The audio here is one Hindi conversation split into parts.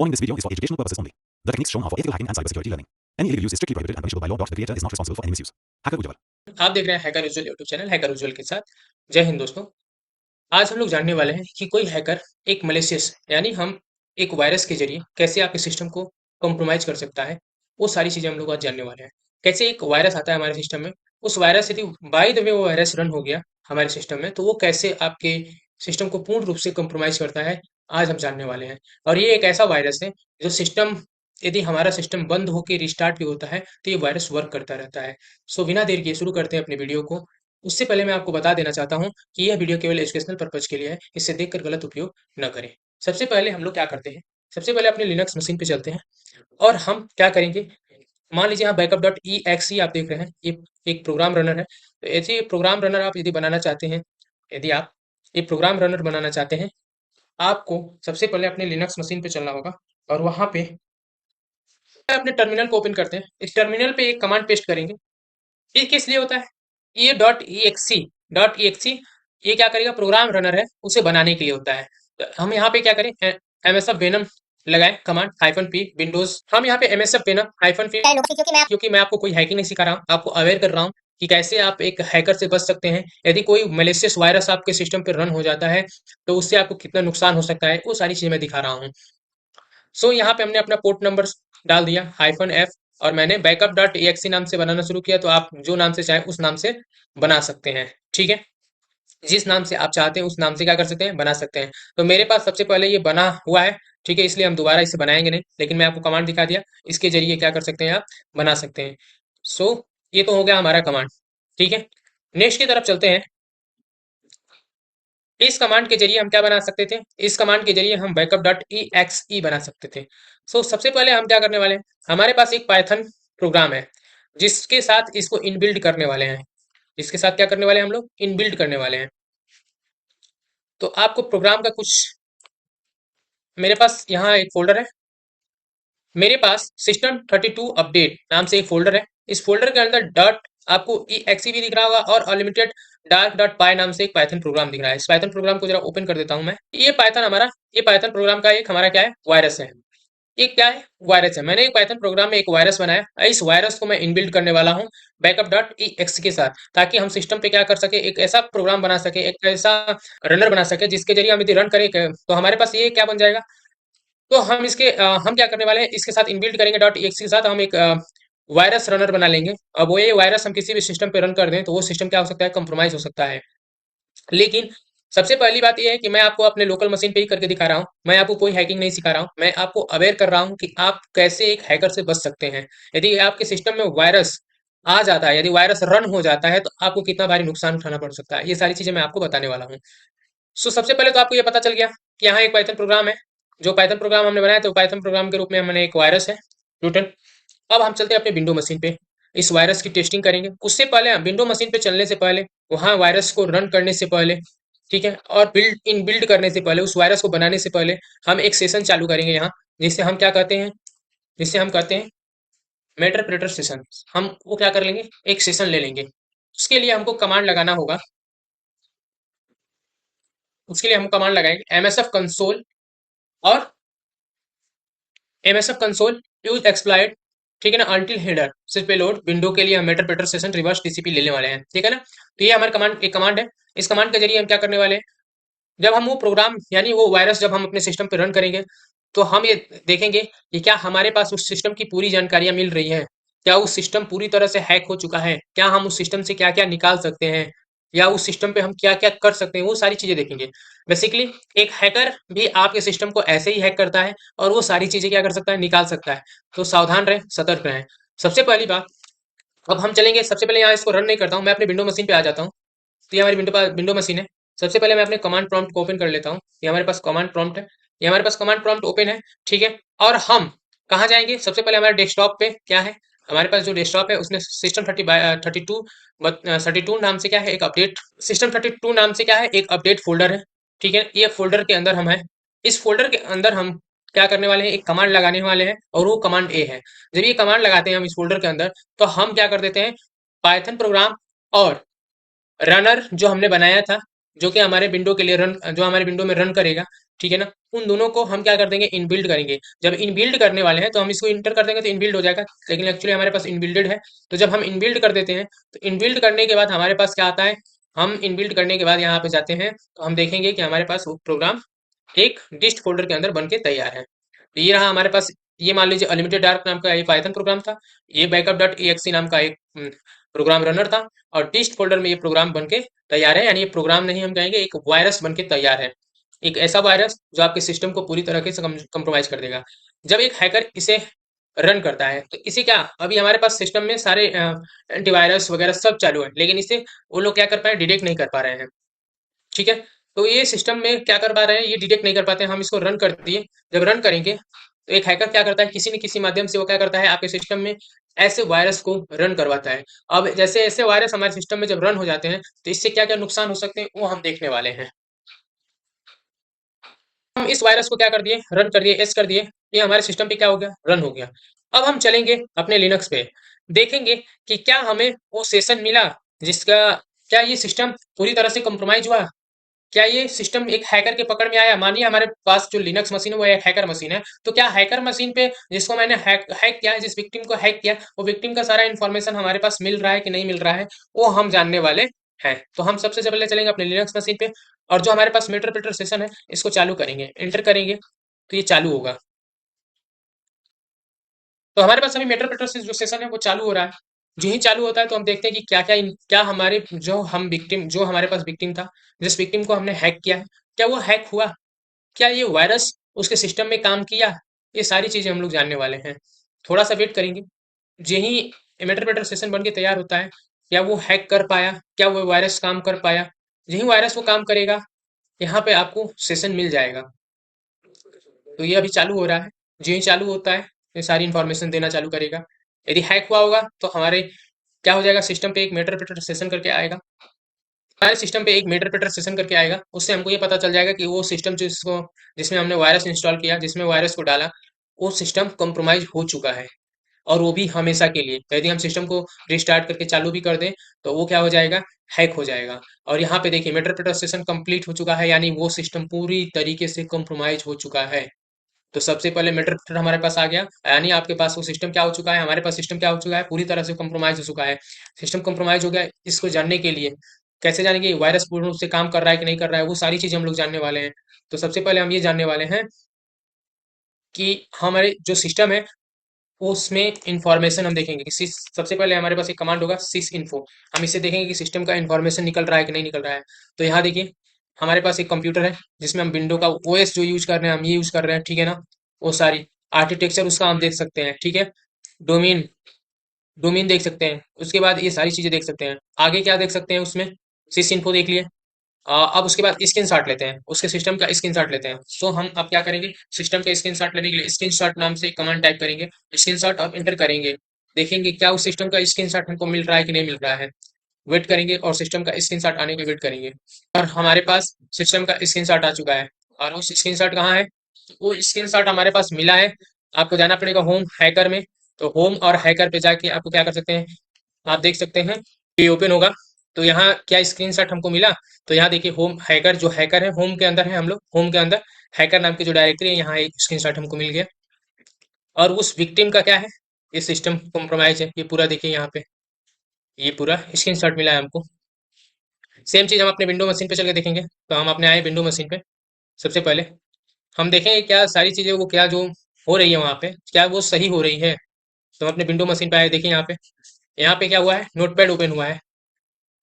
Warning: this video is for educational purposes only. The techniques shown are for ethical hacking and cybersecurity learning. Any illegal use is strictly prohibited and punishable by law. The creator is not responsible for any misuse. Hacker Ujjwal. आप देख रहे हैं हैकर उज्ज्वल यूट्यूब चैनल हैकर उज्ज्वल के साथ। जय हिंद दोस्तों। आज हम लोग जानने वाले हैं कि कोई हैकर एक मलेशियस यानी हम एक वायरस के जरिए कैसे आपके सिस्टम को कॉम्प्रोमाइज कर सकता है। वो सारी चीजें हम लोग आज जानने वाले हैं। कैसे एक वायरस आता है हमारे सिस्टम में, उस वायरस यदि बाय द वे वो वायरस रन हो गया हमारे सिस्टम में तो वो कैसे आपके सिस्टम को पूर्ण रूप से कॉम्प्रोमाइज करता है, आज हम जानने वाले हैं। और ये एक ऐसा वायरस है जो सिस्टम, यदि हमारा सिस्टम बंद होकर रिस्टार्ट भी होता है तो ये वायरस वर्क करता रहता है। सो बिना देर किए शुरू करते हैं अपने वीडियो को। उससे पहले मैं आपको बता देना चाहता हूँ कि यह वीडियो केवल एजुकेशनल पर्पज के लिए है, इसे देखकर गलत उपयोग न करें। सबसे पहले हम लोग क्या करते हैं, सबसे पहले अपने लिनक्स मशीन पे चलते हैं और हम क्या करेंगे, मान लीजिए यहाँ बैकअप डॉट ई एक्स आप देख रहे हैं, ये एक प्रोग्राम रनर है। तो ऐसे प्रोग्राम रनर आप यदि बनाना चाहते हैं, यदि आप ये प्रोग्राम रनर बनाना चाहते हैं, आपको सबसे पहले अपने लिनक्स मशीन पे चलना होगा और वहां पे अपने टर्मिनल को ओपन करते हैं। इस टर्मिनल पे एक कमांड पेस्ट करेंगे। ये किस लिए होता है, ये डॉट ई एक्स ई ये क्या करेगा, प्रोग्राम रनर है उसे बनाने के लिए होता है। तो हम यहाँ पे क्या करें, एमएसएफ वेनम लगाएं कमांड -p विंडोज। हम यहाँ पे एमएसएफ वेनम -p, क्योंकि मैं आपको कोई हैकिंग नहीं सिखा रहा हूँ, आपको अवेयर कर रहा हूँ कि कैसे आप एक हैकर से बच सकते हैं। यदि कोई मलेशियस वायरस आपके सिस्टम पे रन हो जाता है तो उससे आपको कितना नुकसान हो सकता है, वो सारी चीजें मैं दिखा रहा हूँ। सो यहाँ पे हमने अपना पोर्ट नंबर डाल दिया -f और मैंने बैकअप डॉट एक्सी नाम से बनाना शुरू किया। तो आप जो नाम से चाहे उस नाम से बना सकते हैं, ठीक है। जिस नाम से आप चाहते हैं उस नाम से क्या कर सकते हैं, बना सकते हैं। तो मेरे पास सबसे पहले ये बना हुआ है, ठीक है, इसलिए हम दोबारा इसे बनाएंगे नहीं, लेकिन मैं आपको कमांड दिखा दिया, इसके जरिए क्या कर सकते हैं, आप बना सकते हैं। सो ये तो हो गया हमारा कमांड, ठीक है। नेक्स्ट की तरफ चलते हैं। इस कमांड के जरिए हम क्या बना सकते थे, इस कमांड के जरिए हम बैकअप डॉट ई एक्स ई बना सकते थे। सो सबसे पहले हम क्या करने वाले हैं, हमारे पास एक पाइथन प्रोग्राम है जिसके साथ इसको इनबिल्ड करने वाले हैं। इसके साथ क्या करने वाले हैं, हम लोग इनबिल्ड करने वाले हैं। तो आपको प्रोग्राम का कुछ, मेरे पास यहाँ एक फोल्डर है, मेरे पास system32 अपडेट नाम से एक फोल्डर है। इस फोल्डर के अंदर डॉट आपको exe भी दिख रहा होगा और अनलिमिटेड डार्क डॉट पाई नाम से एक पाइथन प्रोग्राम दिख रहा है। इस पाइथन प्रोग्राम को जरा ओपन कर देता हूं मैं। ये पाइथन प्रोग्राम का एक हमारा क्या है, वायरस है। ये क्या है, वायरस है। मैंने एक पाइथन प्रोग्राम में एक वायरस बनाया। इस वायरस को मैं इनबिल्ड करने वाला हूँ बैकअप डॉट exe के साथ, ताकि हम सिस्टम पे क्या कर सके, एक ऐसा प्रोग्राम बना सके, एक ऐसा रनर बना सके जिसके जरिए हम यदि रन करें तो हमारे पास ये क्या बन जाएगा। तो हम क्या करने वाले हैं, इसके साथ इनबिल्ट करेंगे डॉट exe के साथ हम एक वायरस रनर बना लेंगे। अब वो ये वायरस हम किसी भी सिस्टम पे रन कर दें तो वो सिस्टम क्या हो सकता है, कंप्रोमाइज हो सकता है। लेकिन सबसे पहली बात ये है कि मैं आपको अपने लोकल मशीन पे ही करके दिखा रहा हूँ, मैं आपको कोई हैकिंग नहीं सिखा रहा हूँ, मैं आपको अवेयर कर रहा हूँ कि आप कैसे एक हैकर से बच सकते हैं। यदि आपके सिस्टम में वायरस आ जाता है, यदि वायरस रन हो जाता है तो आपको कितना भारी नुकसान उठाना पड़ सकता है, ये सारी चीजें मैं आपको बताने वाला हूँ। सो सबसे पहले तो आपको ये पता चल गया कि यहाँ एक पाइथन प्रोग्राम है। जो पाइथन प्रोग्राम हमने बनाया तो पाइथन प्रोग्राम के रूप में हमने एक वायरस है न्यूटन। अब हम चलते हैं अपने विंडो मशीन पे, इस वायरस की टेस्टिंग करेंगे। उससे पहले विंडो मशीन पे चलने से पहले, वहां वायरस को रन करने से पहले, ठीक है, और बिल्ड करने से पहले, उस वायरस को बनाने से पहले हम एक सेशन चालू करेंगे यहाँ, जिससे हम क्या कहते हैं, जिससे हम कहते हैं मेटरप्रेटर सेशन। हम वो क्या कर लेंगे, एक सेशन ले लेंगे। उसके लिए हमको कमांड लगाना होगा, उसके लिए हम कमांड लगाएंगे msf कंसोल और msf कंसोल यूज एक्सप्लॉइट, ठीक है ना, अनटिल हेडर सिर्फ पेलोड विंडो के लिए हम मेटरप्रेटर सेशन रिवर्स टीसीपी लेने वाले हैं, ठीक है ना। तो ये हमारे कमांड, एक कमांड है। इस कमांड के जरिए हम क्या करने वाले हैं, जब हम वो प्रोग्राम यानी वो वायरस जब हम अपने सिस्टम पे रन करेंगे तो हम ये देखेंगे कि क्या हमारे पास उस सिस्टम की पूरी जानकारियां मिल रही हैं, क्या उस सिस्टम पूरी तरह से हैक हो चुका है, क्या हम उस सिस्टम से क्या क्या निकाल सकते हैं, या उस सिस्टम पे हम क्या क्या कर सकते हैं, वो सारी चीजें देखेंगे। बेसिकली एक हैकर भी आपके सिस्टम को ऐसे ही हैक करता है और वो सारी चीजें क्या कर सकता है, निकाल सकता है। तो सावधान रहें, सतर्क रहें। सबसे पहली बात, अब हम चलेंगे, सबसे पहले यहाँ इसको रन नहीं करता हूँ, मैं अपने विंडो मशीन पे आ जाता हूँ। तो ये हमारी विंडो मशीन है। सबसे पहले मैं अपने कमांड प्रॉम्प्ट को ओपन कर लेता हूँ। ये हमारे पास कमांड प्रॉम्प्ट है, ये हमारे पास कमांड प्रॉम्प्ट ओपन है, ठीक है। और हम कहाँ जाएंगे, सबसे पहले हमारे डेस्कटॉप पे क्या है, हमारे पास जो डेस्कटॉप है उसमें सिस्टम 32 नाम से क्या है, एक अपडेट, सिस्टम 32 नाम से क्या है, एक अपडेट फोल्डर है, ठीक है। ये फोल्डर के अंदर हम है। इस फोल्डर के अंदर हम क्या करने वाले हैं, एक कमांड लगाने वाले हैं और वो कमांड ए है। जब ये कमांड लगाते हैं हम इस फोल्डर के अंदर तो हम क्या कर देते हैं, पाइथन प्रोग्राम और रनर जो हमने बनाया था जो कि हमारे विंडो के लिए रन जो हमारे विंडो में रन करेगा, ठीक है ना, उन दोनों को हम क्या कर देंगे, इनबिल्ड करेंगे। जब इनबिल्ड करने वाले हैं तो हम इसको इंटर कर देंगे तो इनबिल्ड हो जाएगा, लेकिन एक्चुअली हमारे पास इनबिल्डेड है। तो जब हम इनबिल्ड कर देते हैं तो इनबिल्ड करने के बाद हमारे पास क्या आता है, हम इनबिल्ड करने के बाद यहाँ पे जाते हैं तो हम देखेंगे कि हमारे पास वो प्रोग्राम एक डिस्ट फोल्डर के अंदर बन के तैयार है। तो ये रहा हमारे पास, ये मान लीजिए अनलिमिटेड डार्क नाम का ये पाइथन प्रोग्राम था, ये बैकअप डॉट एक्सी नाम का एक प्रोग्राम रनर था, और डिस्ट फोल्डर में ये प्रोग्राम बन के तैयार है। यानी ये प्रोग्राम नहीं, हम कहेंगे एक वायरस बन के तैयार है। एक ऐसा वायरस जो आपके सिस्टम को पूरी तरह से कंप्रोमाइज कर देगा। जब एक हैकर इसे रन करता है तो इसे क्या, अभी हमारे पास सिस्टम में सारे एंटीवायरस वगैरह सब चालू है, लेकिन इसे वो लोग क्या कर पाए, डिटेक्ट नहीं कर पा रहे हैं। ठीक है, तो ये सिस्टम में क्या कर पा रहे हैं, ये डिटेक्ट नहीं कर पाते हैं, हम इसको रन कर दिए। जब रन करेंगे तो एक हैकर क्या करता है, किसी न किसी माध्यम से वो क्या करता है, आपके सिस्टम में ऐसे वायरस को रन करवाता है। अब जैसे ऐसे वायरस हमारे सिस्टम में जब रन हो जाते हैं तो इससे क्या क्या नुकसान हो सकते हैं वो हम देखने वाले हैं। हम इस वायरस को क्या कर दिए, रन कर दिए, एस कर दिए, ये हमारे सिस्टम पे क्या हो गया, रन हो गया। अब हम चलेंगे अपने लिनक्स पे, देखेंगे कि क्या हमें वो सेशन मिला जिसका, क्या ये सिस्टम पूरी तरह से कंप्रोमाइज हुआ, क्या ये सिस्टम एक हैकर के पकड़ में आया। मानिए हमारे पास जो लिनक्स मशीन है वो एक हैकर मशीन है, तो क्या हैकर मशीन पे जिसको मैंने हैक किया है, जिस विक्टिम को हैक किया, वो विक्टिम का सारा इन्फॉर्मेशन हमारे पास मिल रहा है कि नहीं मिल रहा है, वो हम जानने वाले हैं। तो हम सबसे पहले चलेंगे अपने लिनक्स मशीन पे, और जो हमारे पास मेटर सेशन है इसको चालू करेंगे, एंटर करेंगे तो ये चालू होगा। तो हमारे पास अभी मेटर से जो सेशन है वो चालू हो रहा है। जो ही चालू होता है तो हम देखते हैं कि क्या क्या क्या हमारे जो हम विक्टिम, जो हमारे पास विक्टिम था, जिस विक्टिम को हमने हैक किया है, क्या वो हैक हुआ, क्या ये वायरस उसके सिस्टम में काम किया, ये सारी चीजें हम लोग जानने वाले हैं। थोड़ा सा वेट करेंगे। यही इमेटर सेशन बन के तैयार होता है, क्या वो हैक कर पाया, क्या वो वायरस काम कर पाया। यही वायरस वो काम करेगा, यहाँ पे आपको सेशन मिल जाएगा। तो ये अभी चालू हो रहा है। जो ही चालू होता है ये सारी इंफॉर्मेशन देना चालू करेगा। यदि हैक हुआ होगा तो हमारे क्या हो जाएगा, सिस्टम पे एक मेटर सेशन करके आएगा, हमारे सिस्टम पे एक मेटर सेशन करके आएगा। उससे हमको ये पता चल जाएगा कि वो सिस्टम जिसमें हमने वायरस इंस्टॉल किया, जिसमें वायरस को डाला, वो सिस्टम कॉम्प्रोमाइज हो चुका है, और वो भी हमेशा के लिए। यदि हम सिस्टम को रिस्टार्ट करके चालू भी कर दें तो वो क्या हो जाएगा, हैक हो जाएगा। और यहाँ पे देखिए मेटर सेशन कंप्लीट हो चुका है, यानी वो सिस्टम पूरी तरीके से कॉम्प्रोमाइज हो चुका है। तो सबसे पहले मेटर हमारे पास आ गया, यानी आपके पास वो सिस्टम क्या हो चुका है, हमारे पास सिस्टम क्या हो चुका है, पूरी तरह से कॉम्प्रोमाइज हो चुका है। सिस्टम कॉम्प्रोमाइज हो गया, इसको जानने के लिए कैसे जानेंगे, वायरस पूर्ण रूप से काम कर रहा है कि नहीं कर रहा है, वो सारी चीजें हम लोग जानने वाले हैं। तो सबसे पहले हम ये जानने वाले हैं कि हमारे जो सिस्टम है उसमें इंफॉर्मेशन हम देखेंगे कि सबसे पहले हमारे पास एक कमांड होगा सिस इन्फो। हम इससे देखेंगे कि सिस्टम का इंफॉर्मेशन निकल रहा है कि नहीं निकल रहा है। तो यहाँ देखिए हमारे पास एक कंप्यूटर है जिसमें हम विंडो का ओएस जो यूज कर रहे हैं, हम ये यूज कर रहे हैं, ठीक है ना। वो सारी आर्किटेक्चर उसका हम देख सकते हैं, ठीक है। डोमेन डोमेन देख सकते हैं, उसके बाद ये सारी चीजें देख सकते हैं। आगे क्या देख सकते हैं उसमें, सिस इन्फो देख लिए। अब उसके बाद स्क्रीन शॉट लेते हैं, उसके सिस्टम का स्क्रीन शॉट लेते हैं। सो हम अब क्या करेंगे, सिस्टम का स्क्रीन शॉट लेने के लिए स्क्रीन शॉट नाम से एक कमांड टाइप करेंगे, स्क्रीन शॉट अब एंटर करेंगे। देखेंगे क्या उस सिस्टम का स्क्रीन शॉट हमको मिल रहा है कि नहीं मिल रहा है। वेट करेंगे और सिस्टम का स्क्रीन शॉट आने के वेट करेंगे। और हमारे पास सिस्टम का स्क्रीन शॉट आ चुका है। और उस स्क्रीन शॉट कहाँ है, वो स्क्रीन शॉट हमारे पास मिला है। आपको जाना पड़ेगा होम हैकर में। तो होम और हैकर पे जाके आपको क्या कर सकते हैं, आप देख सकते हैं, ये ओपन होगा। तो यहाँ क्या स्क्रीनशॉट हमको मिला, तो यहाँ देखिए होम हैकर, जो हैकर है होम के अंदर है, हम लोग होम के अंदर हैकर नाम की जो डायरेक्टरी है, यहाँ एक स्क्रीनशॉट हमको मिल गया। और उस विक्टिम का क्या है, ये सिस्टम कॉम्प्रोमाइज है, ये पूरा देखिए यहाँ पे, ये पूरा स्क्रीनशॉट मिला है हमको। सेम चीज हम अपने विंडो मशीन पे चल के देखेंगे। तो हम अपने आए विंडो मशीन पे, सबसे पहले हम देखेंगे क्या सारी चीजें वो क्या जो हो रही है वहाँ पे, क्या वो सही हो रही है। तो हम अपने विंडो मशीन पे आए, देखिए यहाँ पे क्या हुआ है, नोटपैड ओपन हुआ है।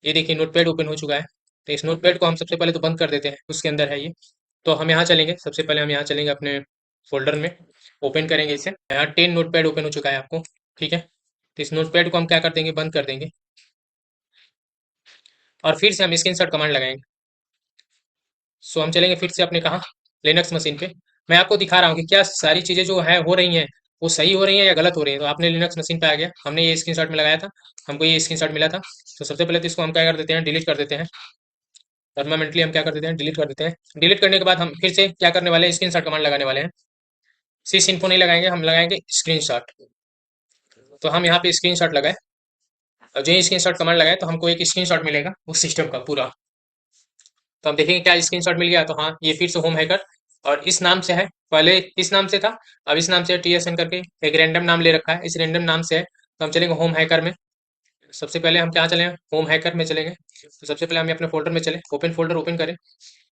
ये देखिए नोटपैड ओपन हो चुका है। तो इस नोटपैड को हम सबसे पहले तो बंद कर देते हैं, उसके अंदर है ये। तो हम यहाँ चलेंगे, सबसे पहले हम यहाँ चलेंगे अपने फोल्डर में, ओपन करेंगे इसे। यहाँ 10 नोटपैड ओपन हो चुका है आपको, ठीक है। तो इस नोटपैड को हम क्या कर देंगे, बंद कर देंगे। और फिर से हम स्क्रीनशॉट कमांड लगाएंगे। सो हम चलेंगे फिर से अपने कहाँ, लिनक्स मशीन पे। मैं आपको दिखा रहा हूँ कि क्या सारी चीज़ें जो है हो रही हैं वो सही हो रही हैं या गलत हो रही हैं। तो आपने लिनक्स मशीन पे आ गया, हमने ये स्क्रीनशॉट में लगाया था, हमको ये स्क्रीनशॉट मिला था। तो सबसे पहले तो इसको हम क्या कर देते हैं, डिलीट कर देते हैं। परमानेंटली हम क्या कर देते हैं, डिलीट कर देते हैं। डिलीट करने के बाद हम फिर से क्या करने वाले हैं, स्क्रीन शॉट कमांड लगाने वाले हैं। सिस इन्फो नहीं लगाएंगे, हम लगाएंगे स्क्रीन शॉट। तो हम यहाँ पे स्क्रीन शॉट लगाए, और जो ही स्क्रीन शॉट कमांड लगाए तो हमको एक स्क्रीन शॉट मिलेगा उस सिस्टम का पूरा। तो हम देखेंगे क्या स्क्रीनशॉट मिल गया। तो हाँ, ये फिर से होम हैकर और इस नाम से है, पहले इस नाम से था, अब इस नाम से TSN करके एक रैंडम नाम ले रखा है, इस रैंडम नाम से है। तो हम चलेंगे होम हैकर में। सबसे पहले हम क्या चलें, होम हैकर में चलेंगे। तो सबसे पहले हम अपने फोल्डर में चले, ओपन फोल्डर ओपन करें।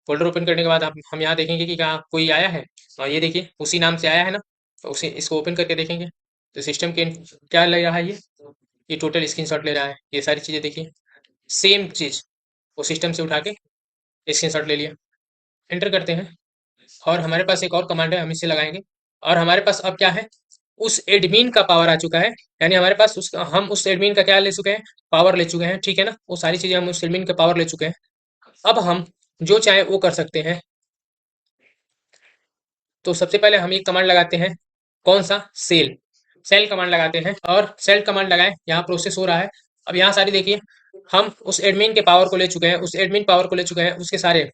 फोल्डर ओपन करने के बाद हम यहाँ देखेंगे कि क्या कोई आया है, और ये देखिए उसी नाम से आया है ना। तो उसी इसको ओपन करके देखेंगे तो सिस्टम के क्या ले रहा है, ये टोटल स्क्रीनशॉट ले रहा है। ये सारी चीजें देखिए, सेम चीज वो सिस्टम से उठा के स्क्रीनशॉट ले लिया। एंटर करते हैं और हमारे पास एक और कमांड है, हम इसे लगाएंगे। और हमारे पास अब क्या है, उस एडमिन का पावर आ चुका है। यानी हमारे पास हम उस एडमिन का क्या ले चुके हैं, पावर ले चुके हैं, ठीक है ना। वो सारी चीजें हम उस एडमिन का पावर ले चुके हैं। अब हम जो चाहे वो कर सकते हैं। तो सबसे पहले हम एक कमांड लगाते हैं, कौन सा, सेल। सेल कमांड लगाते हैं और सेल कमांड लगाए, यहाँ प्रोसेस हो रहा है। अब यहाँ सारी देखिए, हम उस एडमिन के पावर को ले चुके हैं, उस एडमिन पावर को ले चुके हैं, उसके सारे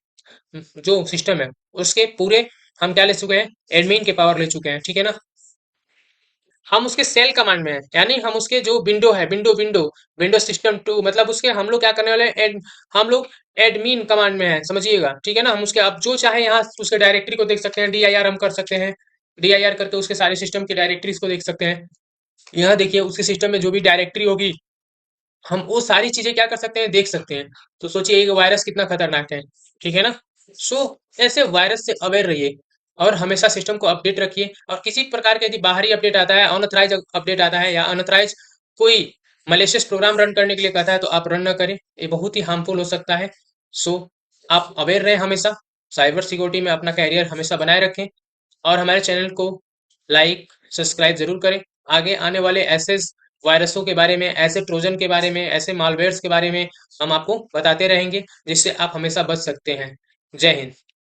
जो सिस्टम है उसके पूरे हम क्या ले चुके हैं, एडमिन के पावर ले चुके हैं, ठीक है ना। हम उसके सेल कमांड में है, यानी हम उसके जो विंडो है, विंडो सिस्टम टू, मतलब उसके हम लोग क्या करने वाले हैं, हम लोग एडमिन कमांड में है, समझिएगा, ठीक है ना। हम उसके अब जो चाहे यहाँ उसके डायरेक्टरी को देख सकते हैं, DIR हम कर सकते हैं। DIR करके उसके सारे सिस्टम की डायरेक्टरीज को देख सकते हैं। यहाँ देखिए उसके सिस्टम में जो भी डायरेक्टरी होगी, हम वो सारी चीजें क्या कर सकते हैं, देख सकते हैं। तो सोचिए एक वायरस कितना खतरनाक है, ठीक है ना। सो ऐसे वायरस से अवेयर रहिए और हमेशा सिस्टम को अपडेट रखिए। और किसी प्रकार का यदि बाहरी अपडेट आता है, अनऑथराइज अपडेट आता है, या अनऑथराइज कोई मलेशियस प्रोग्राम रन करने के लिए कहता है, तो आप रन ना करें, ये बहुत ही हार्मफुल हो सकता है। सो आप अवेयर रहें हमेशा, साइबर सिक्योरिटी में अपना कैरियर हमेशा बनाए रखें। और हमारे चैनल को लाइक सब्सक्राइब जरूर करें। आगे आने वाले ऐसे वायरसों के बारे में, ऐसे ट्रोजन के बारे में, ऐसे मालवेयर्स के बारे में हम आपको बताते रहेंगे, जिससे आप हमेशा बच सकते हैं। जय हिंद।